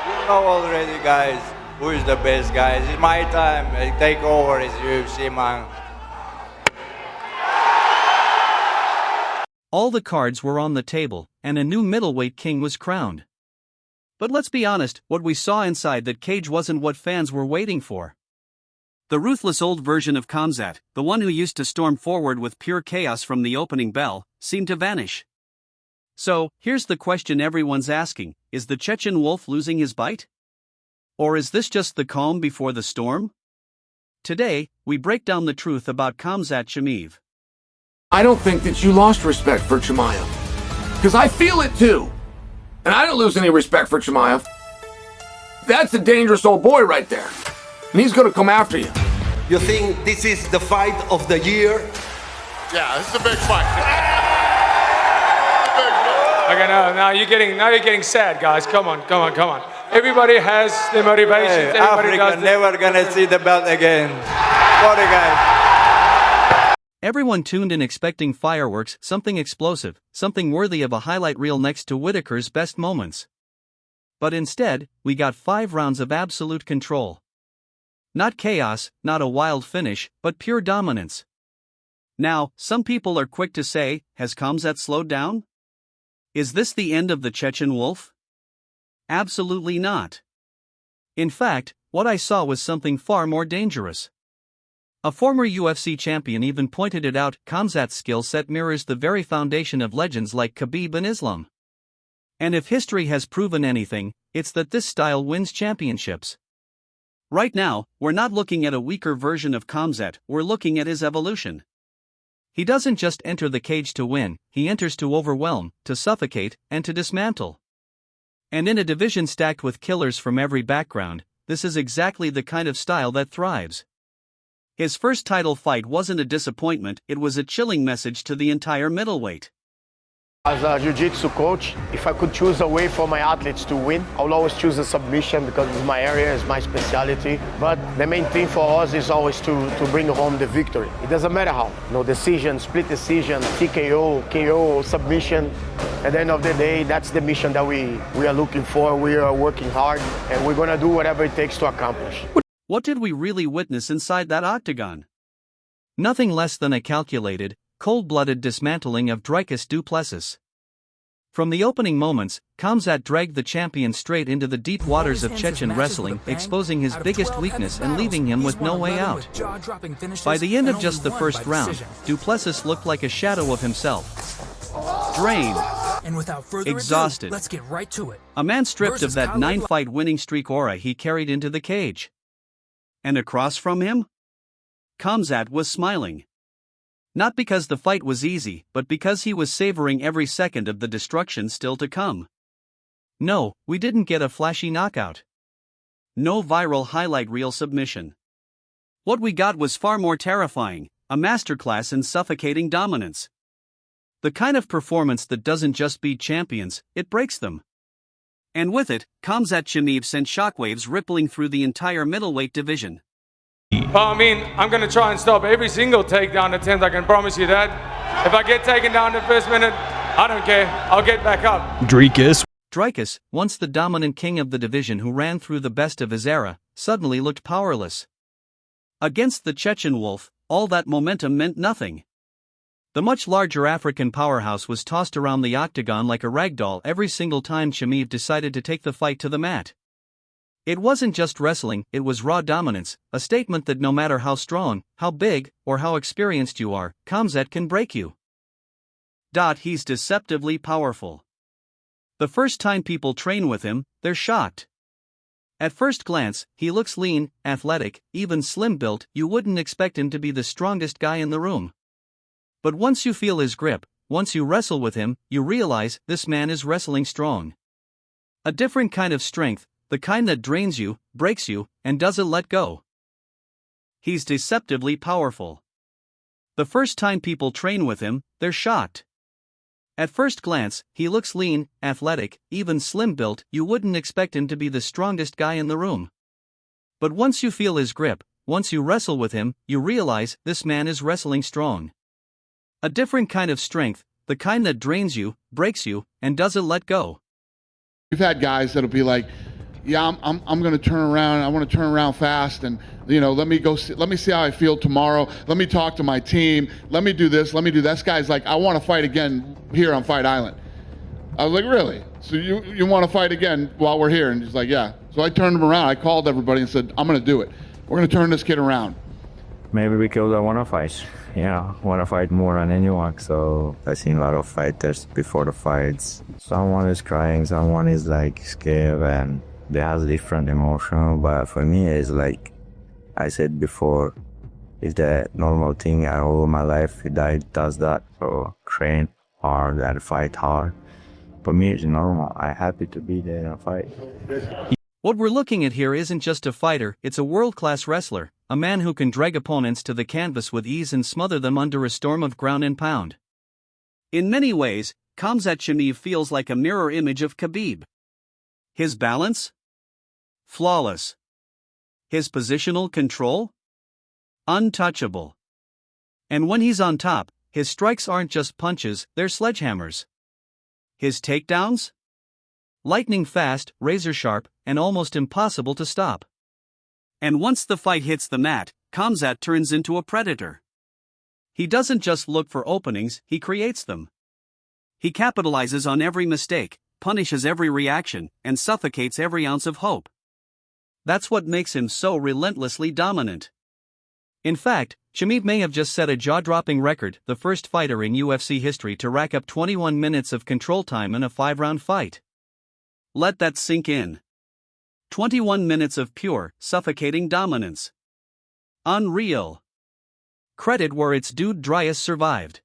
You know already, guys, who is the best, guys. It's my time. I take over as UFC, man. All the cards were on the table, and a new middleweight king was crowned. But let's be honest, what we saw inside that cage wasn't what fans were waiting for. The ruthless old version of Khamzat, the one who used to storm forward with pure chaos from the opening bell, seemed to vanish. So, here's the question everyone's asking: is the Chechen wolf losing his bite? Or is this just the calm before the storm? Today, we break down the truth about Kamzat Chimaev. I don't think that you lost respect for Chimaev. Because I feel it too. And I don't lose any respect for Chimaev. That's a dangerous old boy right there. And he's going to come after you. You think this is the fight of the year? Yeah, this is a big fight. Okay, now you're getting sad, guys. Come on. Everybody has their motivations. Hey, Africa never gonna see the belt again. Sorry, guys. Everyone tuned in expecting fireworks, something explosive, something worthy of a highlight reel next to Whitaker's best moments. But instead, we got 5 rounds of absolute control. Not chaos, not a wild finish, but pure dominance. Now, some people are quick to say, has Kamzat slowed down? Is this the end of the Chechen wolf? Absolutely not. In fact, what I saw was something far more dangerous. A former UFC champion even pointed it out: Kamzat's skill set mirrors the very foundation of legends like Khabib and Islam. And if history has proven anything, it's that this style wins championships. Right now, we're not looking at a weaker version of Kamzat, we're looking at his evolution. He doesn't just enter the cage to win, he enters to overwhelm, to suffocate, and to dismantle. And in a division stacked with killers from every background, this is exactly the kind of style that thrives. His first title fight wasn't a disappointment, it was a chilling message to the entire middleweight. As a jiu-jitsu coach, if I could choose a way for my athletes to win, I will always choose a submission because it's my area, it's my specialty. But the main thing for us is always to bring home the victory. It doesn't matter how. Decision, split decision, TKO, KO, submission. At the end of the day, that's the mission that we are looking for. We are working hard, and we're going to do whatever it takes to accomplish. What did we really witness inside that octagon? Nothing less than a calculated, cold-blooded dismantling of Dricus Du Plessis. From the opening moments, Kamzat dragged the champion straight into the deep waters of Chechen wrestling, exposing his biggest weakness and leaving him with no way out. By the end of just the first round, Du Plessis looked like a shadow of himself. Drained. Exhausted. Let's get right to it. A man stripped of that 9-fight winning streak aura he carried into the cage. And across from him? Kamzat was smiling. Not because the fight was easy, but because he was savoring every second of the destruction still to come. No, we didn't get a flashy knockout. No viral highlight reel submission. What we got was far more terrifying, a masterclass in suffocating dominance. The kind of performance that doesn't just beat champions, it breaks them. And with it, Kamzat Chimaev sent shockwaves rippling through the entire middleweight division. I'm going to try and stop every single takedown attempt, I can promise you that. If I get taken down the first minute, I don't care, I'll get back up. Dricus, once the dominant king of the division who ran through the best of his era, suddenly looked powerless. Against the Chechen wolf, all that momentum meant nothing. The much larger African powerhouse was tossed around the octagon like a ragdoll every single time Chimaev decided to take the fight to the mat. It wasn't just wrestling, it was raw dominance, a statement that no matter how strong, how big, or how experienced you are, Kamzat can break you. He's deceptively powerful. The first time people train with him, they're shocked. At first glance, he looks lean, athletic, even slim-built. You wouldn't expect him to be the strongest guy in the room. But once you feel his grip, once you wrestle with him, you realize this man is wrestling strong. A different kind of strength, the kind that drains you, breaks you, and doesn't let go. He's deceptively powerful. The first time people train with him, they're shocked. At first glance, he looks lean, athletic, even slim-built. You wouldn't expect him to be the strongest guy in the room. But once you feel his grip, once you wrestle with him, you realize this man is wrestling strong. A different kind of strength, the kind that drains you, breaks you, and doesn't let go. We've had guys that'll be like, yeah, I'm going to turn around. I want to turn around fast, and let me see how I feel tomorrow. Let me talk to my team. Let me do this. Let me do that. This guy's like, I want to fight again here on Fight Island. I was like, really? So you want to fight again while we're here? And he's like, yeah. So I turned him around. I called everybody and said, I'm going to do it. We're going to turn this kid around. Maybe because I want to fight. Want to fight more than anyone. So I've seen a lot of fighters before the fights. Someone is crying, someone is like scared, and they have different emotion. But for me, it's like I said before, it's the normal thing. All my life, I does that. So train hard and fight hard. For me, it's normal. I'm happy to be there and fight. What we're looking at here isn't just a fighter, it's a world-class wrestler, a man who can drag opponents to the canvas with ease and smother them under a storm of ground and pound. In many ways, Kamzat Chimaev feels like a mirror image of Khabib. His balance? Flawless. His positional control? Untouchable. And when he's on top, his strikes aren't just punches, they're sledgehammers. His takedowns? Lightning fast, razor sharp, and almost impossible to stop. And once the fight hits the mat, Kamzat turns into a predator. He doesn't just look for openings, he creates them. He capitalizes on every mistake, punishes every reaction, and suffocates every ounce of hope. That's what makes him so relentlessly dominant. In fact, Chimaev may have just set a jaw-dropping record, the first fighter in UFC history to rack up 21 minutes of control time in a 5-round fight. Let that sink in. 21 minutes of pure, suffocating dominance. Unreal. Credit where it's due. Dricus survived.